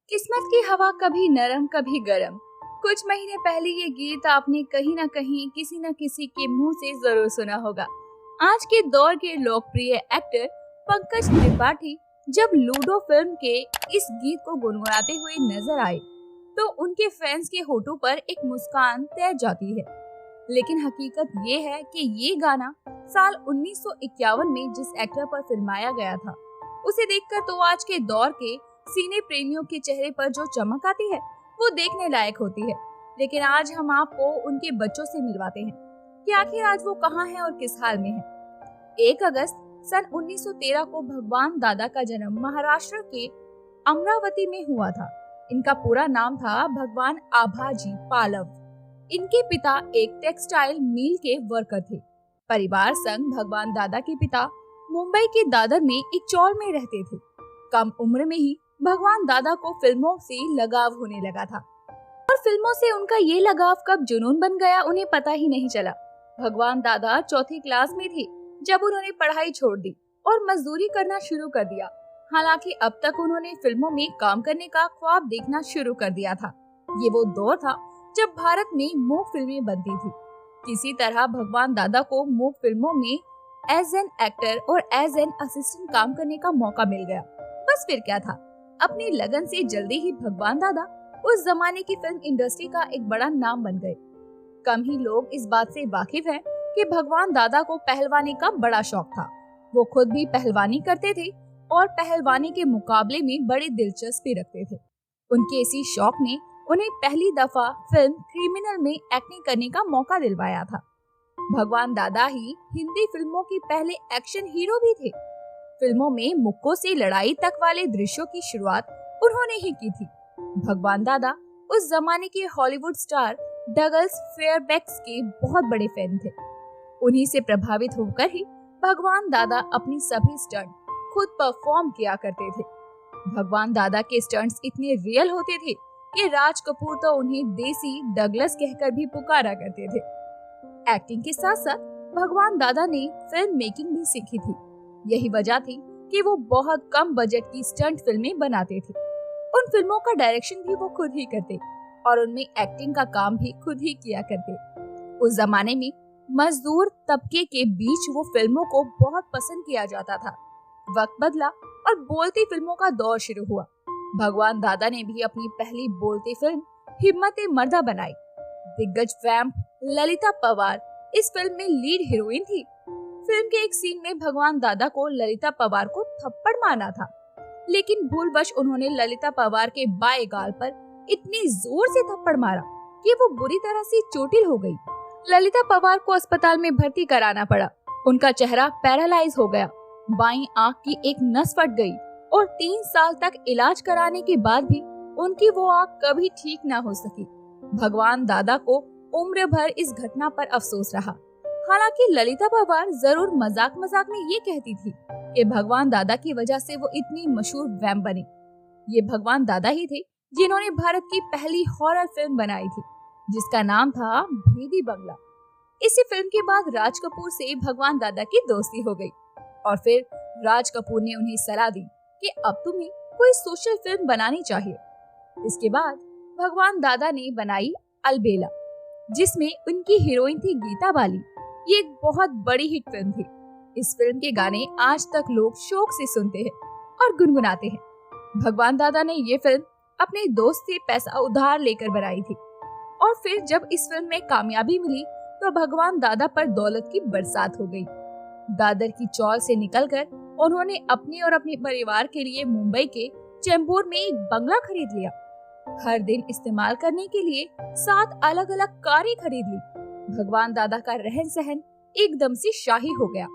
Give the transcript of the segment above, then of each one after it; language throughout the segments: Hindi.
किस्मत की हवा कभी नरम कभी गरम। कुछ महीने पहले ये गीत आपने कहीं ना कहीं किसी न किसी के मुंह से जरूर सुना होगा। आज के दौर के लोकप्रिय एक्टर पंकज त्रिपाठी जब लूडो फिल्म के इस गीत को गुनगुनाते हुए नजर आए तो उनके फैंस के होठों पर एक मुस्कान तैर जाती है। लेकिन हकीकत ये है कि ये गाना साल 1951 में जिस एक्टर पर फिल्माया गया था, उसे देखकर तो आज के दौर के सिने प्रेमियों के चेहरे पर जो चमक आती है वो देखने लायक होती है। लेकिन आज हम आपको उनके बच्चों से मिलवाते हैं कि आखिर आज वो कहाँ हैं और किस हाल में हैं। 1 अगस्त सन 1913 को भगवान दादा का जन्म महाराष्ट्र के अमरावती में हुआ था। इनका पूरा नाम था भगवान आभाजी पालव। इनके पिता एक टेक्सटाइल मिल के वर्कर थे। परिवार संग भगवान दादा के पिता मुंबई के दादर में एक चौल में रहते थे। कम उम्र में ही भगवान दादा को फिल्मों से लगाव होने लगा था और फिल्मों से उनका ये लगाव कब जुनून बन गया उन्हें पता ही नहीं चला। भगवान दादा चौथी क्लास में थे जब उन्होंने पढ़ाई छोड़ दी और मजदूरी करना शुरू कर दिया। हालांकि अब तक उन्होंने फिल्मों में काम करने का ख्वाब देखना शुरू कर दिया था। ये वो दौर था जब भारत में मूक फिल्में बनती थी। किसी तरह भगवान दादा को मूक फिल्मों में एज एन एक्टर और एज एन असिस्टेंट काम करने का मौका मिल गया। बस फिर क्या था, अपनी लगन से जल्दी ही भगवान दादा उस जमाने की फिल्म इंडस्ट्री का एक बड़ा नाम बन गए। कम ही लोग इस बात से वाकिफ हैं कि भगवान दादा को पहलवानी का बड़ा शौक था। वो खुद भी पहलवानी करते थे और पहलवानी के मुकाबले में बड़ी दिलचस्पी रखते थे। उनके इसी शौक ने उन्हें पहली दफा फिल्म क्रिमिनल में एक्टिंग करने का मौका दिलवाया था। भगवान दादा ही हिंदी फिल्मों के पहले एक्शन हीरो भी थे। फिल्मों में मुक्कों से लड़ाई तक वाले दृश्यों की शुरुआत उन्होंने ही की थी। भगवान दादा उस जमाने के हॉलीवुड स्टार डगलस फेयरबैक्स के बहुत बड़े फैन थे। उन्हीं से प्रभावित होकर ही भगवान दादा अपनी सभी स्टंट खुद परफॉर्म किया करते थे। भगवान दादा के स्टंट्स इतने रियल होते थे कि राज कपूर तो उन्हें देसी डगलस कहकर भी पुकारा करते थे। एक्टिंग के साथ साथ भगवान दादा ने फिल्म मेकिंग भी सीखी थी। यही वजह थी कि वो बहुत कम बजट की स्टंट फिल्में बनाते थे। उन फिल्मों का डायरेक्शन भी वो खुद ही करते और उनमें एक्टिंग का काम भी खुद ही किया करते। उस जमाने में मजदूर तबके के बीच वो फिल्मों को बहुत पसंद किया जाता था। वक्त बदला और बोलती फिल्मों का दौर शुरू हुआ। भगवान दादा ने भी अपनी पहली बोलती फिल्म हिम्मते मर्दा बनाई। दिग्गज वैम्प ललिता पवार इस फिल्म में लीड हीरोइन थी। फिल्म के एक सीन में भगवान दादा को ललिता पवार को थप्पड़ मारना था, लेकिन भूलवश उन्होंने ललिता पवार के बाएं गाल पर इतनी जोर से थप्पड़ मारा कि वो बुरी तरह से चोटिल हो गई। ललिता पवार को अस्पताल में भर्ती कराना पड़ा। उनका चेहरा पैरालाइज हो गया, बाईं आंख की एक नस फट गई और 3 साल तक इलाज कराने के बाद भी उनकी वो आंख कभी ठीक न हो सकी। भगवान दादा को उम्र भर इस घटना पर अफसोस रहा। हालांकि ललिता पवार जरूर मजाक मजाक में ये कहती थी कि भगवान दादा की वजह से वो इतनी मशहूर वैम्प बनी। ये भगवान दादा ही थे जिन्होंने भारत की पहली हॉरर फिल्म बनाई थी, जिसका नाम था भेदी बंगला। इसी फिल्म के बाद राज कपूर से भगवान दादा की दोस्ती हो गई और फिर राज कपूर ने उन्हें सलाह दी कि अब तुम्हें कोई सोशल फिल्म बनानी चाहिए। इसके बाद भगवान दादा ने बनाई अलबेला, जिसमें उनकी हीरोइन थी गीता बाली। ये एक बहुत बड़ी हिट फिल्म थी। इस फिल्म के गाने आज तक लोग शौक से सुनते हैं और गुनगुनाते हैं। भगवान दादा ने ये फिल्म अपने दोस्त से पैसा उधार लेकर बनाई थी और फिर जब इस फिल्म में कामयाबी मिली तो भगवान दादा पर दौलत की बरसात हो गई। दादर की चौल से निकलकर उन्होंने अपने और अपने परिवार के लिए मुंबई के चेंबूर में एक बंगला खरीद लिया। हर दिन इस्तेमाल करने के लिए 7 अलग अलग कारें खरीद ली। भगवान दादा का रहन सहन एकदम से शाही हो गया।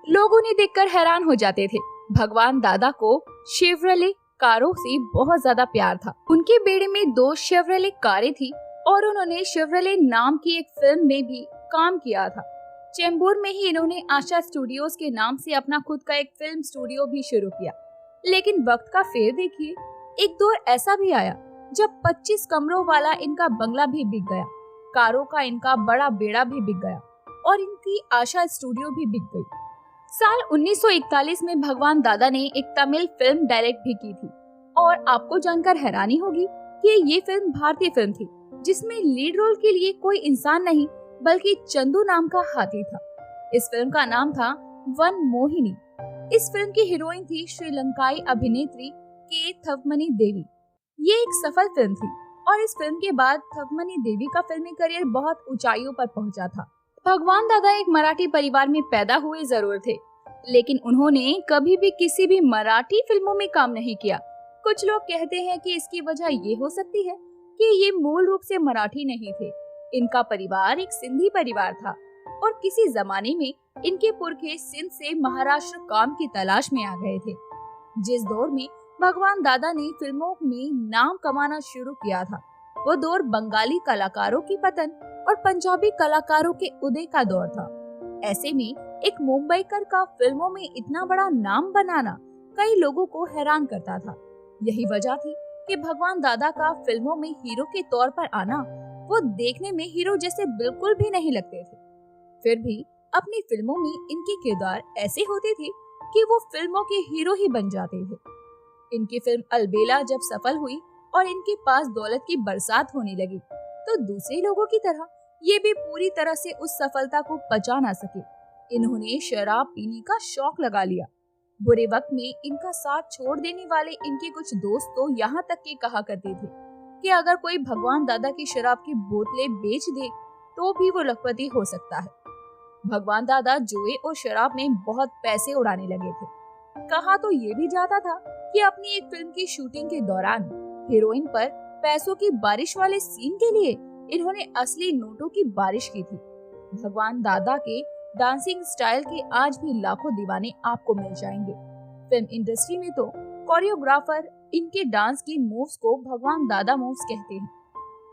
लोग उन्हें देखकर हैरान हो जाते थे। भगवान दादा को शेवरले कारों से बहुत ज्यादा प्यार था। उनके बेड़े में 2 शेवरले कारें थी और उन्होंने शेवरले नाम की एक फिल्म में भी काम किया था। चेंबूर में ही इन्होंने आशा स्टूडियोज के नाम से अपना खुद का एक फिल्म स्टूडियो भी शुरू किया। लेकिन वक्त का फेर देखिए, एक दौर ऐसा भी आया जब 25 कमरों वाला इनका बंगला भी बिक गया, कारों का इनका बड़ा बेड़ा भी बिक गया और इनकी आशा स्टूडियो भी बिक गई। साल 1941 में भगवान दादा ने एक तमिल फिल्म डायरेक्ट भी की थी। और आपको जानकर हैरानी होगी कि ये फिल्म भारतीय फिल्म थी, जिसमें लीड रोल के लिए कोई इंसान नहीं बल्कि चंदू नाम का हाथी था। इस फिल्म का नाम था वन मोहिनी। इस फिल्म की हीरोइन थी श्रीलंकाई अभिनेत्री के थवमनी देवी। ये एक सफल फिल्म थी और इस फिल्म के बाद थवमनी देवी का फिल्मी करियर बहुत ऊंचाइयों पर पहुंचा था। भगवान दादा एक मराठी परिवार में पैदा हुए जरूर थे, लेकिन उन्होंने कभी भी किसी भी मराठी फिल्मों में काम नहीं किया। कुछ लोग कहते हैं कि इसकी वजह ये हो सकती है कि ये मूल रूप से मराठी नहीं थे। इनका परिवार एक सिंधी परिवार था और किसी जमाने में इनके पुरखे सिंध से महाराष्ट्र काम की तलाश में आ गए थे। जिस दौर में भगवान दादा ने फिल्मों में नाम कमाना शुरू किया था, वो दौर बंगाली कलाकारों की पतन और पंजाबी कलाकारों के उदय का दौर था। ऐसे में एक मुंबईकर का फिल्मों में इतना बड़ा नाम बनाना कई लोगों को हैरान करता था। यही वजह थी कि भगवान दादा का फिल्मों में हीरो के तौर पर आना वो देखने में हीरो जैसे बिल्कुल भी नहीं लगते थे। फिर भी अपनी फिल्मों में इनके किरदार ऐसे होते थे कि वो फिल्मों के हीरो ही बन जाते थे। इनकी फिल्म अलबेला जब सफल हुई और इनके पास दौलत की बरसात होने लगी, तो दूसरे लोगों की तरह ये भी पूरी तरह से उस सफलता को पचा ना सके। इन्होंने शराब पीने का शौक लगा लिया। बुरे वक्त में इनका साथ छोड़ देने वाले इनके कुछ दोस्त तो यहाँ तक के कहा करते थे कि अगर कोई भगवान दादा की शराब की बोतलें बेच दे तो भी वो लखपति हो सकता है। भगवान दादा जुए और शराब में बहुत पैसे उड़ाने लगे थे। कहा तो ये भी जाता था कि अपनी एक फिल्म की शूटिंग के दौरान हीरोइन पर पैसों की बारिश वाले सीन के लिए इन्होंने असली नोटों की बारिश की थी। भगवान दादा के डांसिंग स्टाइल के आज भी लाखों दीवाने आपको मिल जाएंगे। फिल्म इंडस्ट्री में तो कोरियोग्राफर इनके डांस की मूव्स को भगवान दादा मूव्स कहते हैं।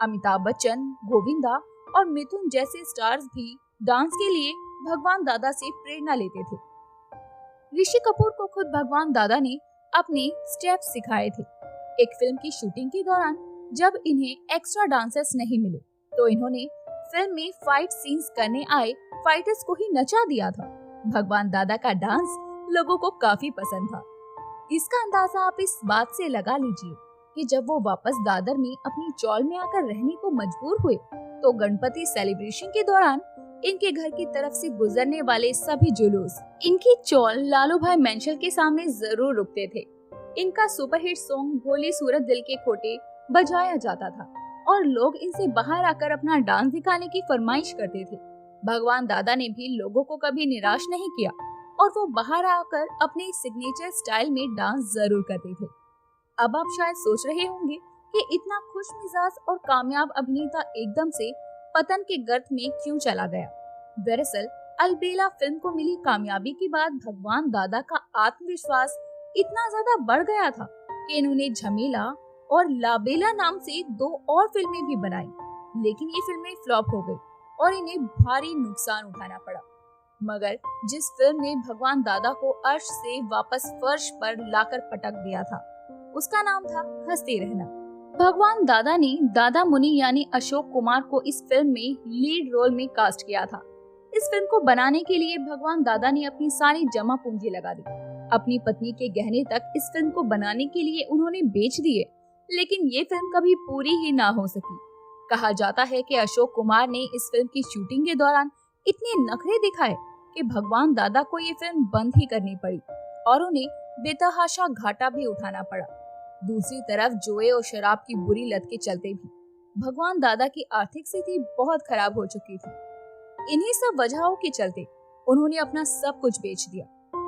अमिताभ बच्चन, गोविंदा और मिथुन जैसे स्टार्स भी डांस के लिए भगवान दादा से प्रेरणा लेते थे। ऋषि कपूर को खुद भगवान दादा ने अपने स्टेप्स सिखाए थे। एक फिल्म की शूटिंग के दौरान जब इन्हें एक्स्ट्रा डांसर्स नहीं मिले तो इन्होंने फिल्म में फाइट सीन्स करने आए फाइटर्स को ही नचा दिया था। भगवान दादा का डांस लोगों को काफी पसंद था। इसका अंदाजा आप इस बात से लगा लीजिए कि जब वो वापस दादर में अपनी चौल में आकर रहने को मजबूर हुए तो गणपति सेलिब्रेशन के दौरान इनके घर की तरफ से गुजरने वाले सभी जुलूस इनकी चौल लालू भाई मेंशल के सामने जरूर रुकते थे। इनका सुपरहिट सॉन्ग भोली सूरत दिल के खोटे बजाया जाता था और लोग इनसे बाहर आकर अपना डांस दिखाने की फरमाइश करते थे। भगवान दादा ने भी लोगों को कभी निराश नहीं किया और वो बाहर आकर अपने सिग्नेचर स्टाइल में डांस जरूर करते थे। अब आप शायद सोच रहे होंगे कि इतना खुश मिजाज और कामयाब अभिनेता एकदम से पतन के गर्त में क्यों चला गया। दरअसल अलबेला फिल्म को मिली कामयाबी के बाद भगवान दादा का आत्मविश्वास इतना ज्यादा बढ़ गया था कि इन्होंने झमेला और लाबेला नाम से 2 और फिल्में भी बनाई, लेकिन ये फिल्में फ्लॉप हो गई और इन्हें भारी नुकसान उठाना पड़ा। मगर जिस फिल्म ने भगवान दादा को अर्श से वापस फर्श पर लाकर पटक दिया था उसका नाम था हंसते रहना। भगवान दादा ने दादा मुनि यानी अशोक कुमार को इस फिल्म में लीड रोल में कास्ट किया था। इस फिल्म को बनाने के लिए भगवान दादा ने अपनी सारी जमा पूंजी लगा दी। अपनी पत्नी के गहने तक इस फिल्म को बनाने के लिए उन्होंने बेच दिए, लेकिन ये फिल्म कभी पूरी ही ना हो सकी। कहा जाता है कि अशोक कुमार ने इस फिल्म की शूटिंग के दौरान इतने नखरे दिखाए कि भगवान दादा को ये फिल्म बंद ही करनी पड़ी और उन्हें बेतहाशा घाटा भी उठाना पड़ा। दूसरी तरफ जुए और शराब की बुरी लत के चलते भी भगवान दादा की आर्थिक स्थिति बहुत खराब हो चुकी थी। इन्हीं सब वजहों के चलते उन्होंने अपना सब कुछ बेच दिया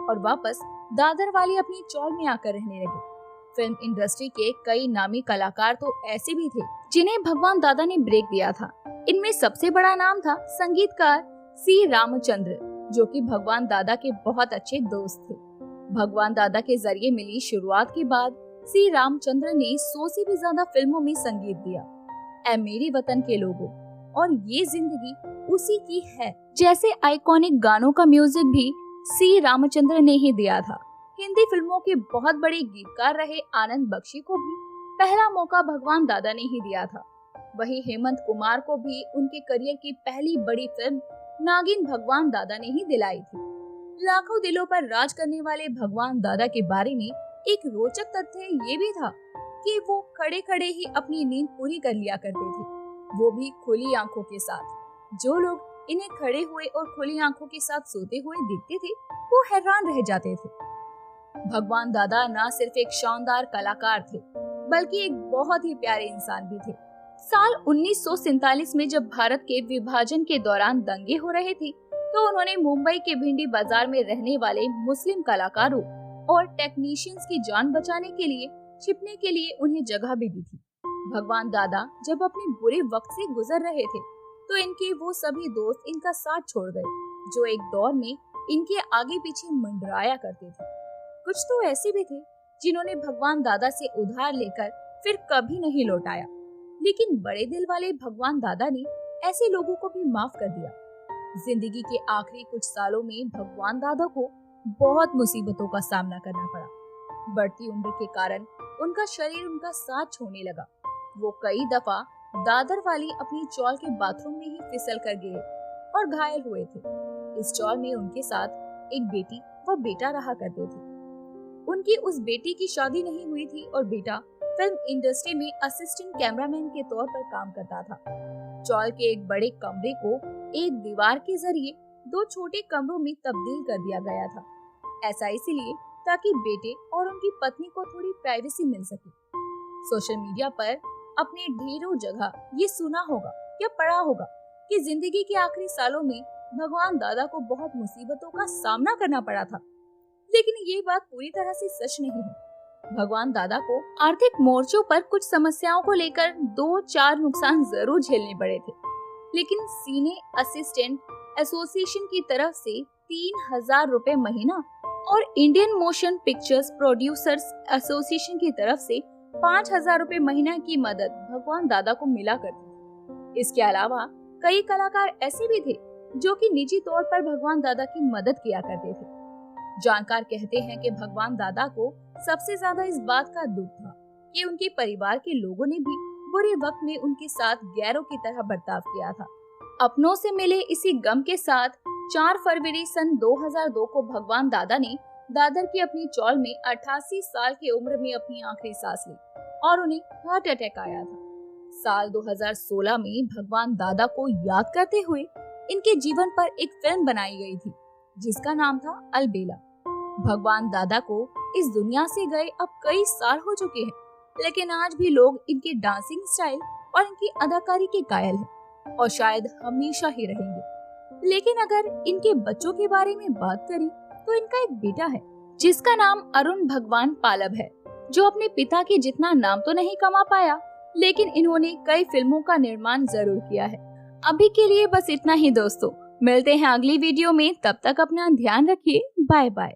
और वापस दादर वाली अपनी चौल में आकर रहने लगे। फिल्म इंडस्ट्री के कई नामी कलाकार तो ऐसे भी थे जिन्हें भगवान दादा ने ब्रेक दिया था। इनमें सबसे बड़ा नाम था संगीतकार सी रामचंद्र, जो कि भगवान दादा के बहुत अच्छे दोस्त थे। भगवान दादा के जरिए मिली शुरुआत के बाद सी रामचंद्र ने 100 से भी ज्यादा फिल्मों में संगीत दिया। ऐ मेरे वतन के लोगों और ये जिंदगी उसी की है जैसे आइकॉनिक गानों का म्यूजिक भी सी रामचंद्र ने ही दिया था। हिंदी फिल्मों के बहुत बड़े गीतकार रहे आनंद बख्शी को भी पहला मौका भगवान दादा ने ही दिया था। वहीं हेमंत कुमार को भी उनके करियर की पहली बड़ी फिल्म नागिन भगवान दादा ने ही दिलाई थी। लाखों दिलों पर राज करने वाले भगवान दादा के बारे में एक रोचक तथ्य ये भी था कि वो खड़े खड़े ही अपनी नींद पूरी कर लिया करते थे, वो भी खुली आंखों के साथ। जो लोग इन्हें खड़े हुए और खुली आंखों के साथ सोते हुए देखते थे वो हैरान रह जाते थे। भगवान दादा न सिर्फ एक शानदार कलाकार थे बल्कि एक बहुत ही प्यारे इंसान भी थे। साल 1947 में जब भारत के विभाजन के दौरान दंगे हो रहे थे तो उन्होंने मुंबई के भिंडी बाजार में रहने वाले मुस्लिम कलाकारों और टेक्नीशियंस की जान बचाने के लिए छिपने के लिए उन्हें जगह भी दी थी। भगवान दादा जब अपने बुरे वक्त से गुजर रहे थे तो इनके वो सभी दोस्त इनका साथ छोड़ गए जो एक दौर में इनके आगे पीछे मंडराया करते थे। कुछ तो ऐसे भी थे जिन्होंने भगवान दादा से उधार लेकर फिर कभी नहीं लौटाया, लेकिन बड़े दिल वाले भगवान दादा ने ऐसे लोगों को भी माफ कर दिया। जिंदगी के आखिरी कुछ सालों में भगवान दादा को बहुत मुसीबतों का सामना करना पड़ा। बढ़ती उम्र के कारण उनका शरीर उनका साथ छोड़ने लगा। वो कई दफा दादर वाली अपनी चौल के बाथरूम में ही फिसल कर गिरे और घायल हुए थे। इस चौल में उनके साथ एक बेटी व बेटा रहा करते थे। उनकी उस बेटी की शादी नहीं हुई थी और बेटा फिल्म इंडस्ट्री में असिस्टेंट कैमरामैन के तौर पर काम करता था। चौल के एक बड़े कमरे को एक दीवार के जरिए 2 छोटे कमरों में तब्दील कर दिया गया था। ऐसा इसलिए ताकि बेटे और उनकी पत्नी को थोड़ी प्राइवेसी मिल सके। सोशल मीडिया पर अपने ढेरों जगह ये सुना होगा या पढ़ा होगा कि जिंदगी के आखिरी सालों में भगवान दादा को बहुत मुसीबतों का सामना करना पड़ा था, लेकिन ये बात पूरी तरह से सच नहीं है। भगवान दादा को आर्थिक मोर्चों पर कुछ समस्याओं को लेकर 2-4 नुकसान जरूर झेलने पड़े थे, लेकिन सीने असिस्टेंट एसोसिएशन की तरफ से 3000 रुपए महीना और Indian motion pictures producers association की तरफ से 5000 रुपए महीना की मदद भगवान दादा को मिला करती थी। इसके अलावा कई कलाकार ऐसे भी थे जो कि निजी तौर पर भगवान दादा की मदद किया करते थे। जानकार कहते हैं कि भगवान दादा को सबसे ज्यादा इस बात का दुख था कि उनके परिवार के लोगों ने भी बुरे वक्त में उनके साथ गैरों की तरह बर्ताव किया था। अपनों से मिले इसी गम के साथ 4 फरवरी सन 2002 को भगवान दादा ने दादर की अपनी चौल में 88 साल की उम्र में अपनी आखिरी सांस ली और उन्हें हार्ट अटैक आया था। साल 2016 में भगवान दादा को याद करते हुए इनके जीवन पर एक फिल्म बनाई गई थी जिसका नाम था अलबेला। भगवान दादा को इस दुनिया से गए अब कई साल हो चुके हैं, लेकिन आज भी लोग इनके डांसिंग स्टाइल और इनकी अदाकारी के कायल हैं और शायद हमेशा ही रहेंगे। लेकिन अगर इनके बच्चों के बारे में बात करें तो इनका एक बेटा है जिसका नाम अरुण भगवान पालब है, जो अपने पिता के जितना नाम तो नहीं कमा पाया, लेकिन इन्होंने कई फिल्मों का निर्माण जरूर किया है। अभी के लिए बस इतना ही दोस्तों, मिलते हैं अगली वीडियो में। तब तक अपना ध्यान रखिए। Bye bye.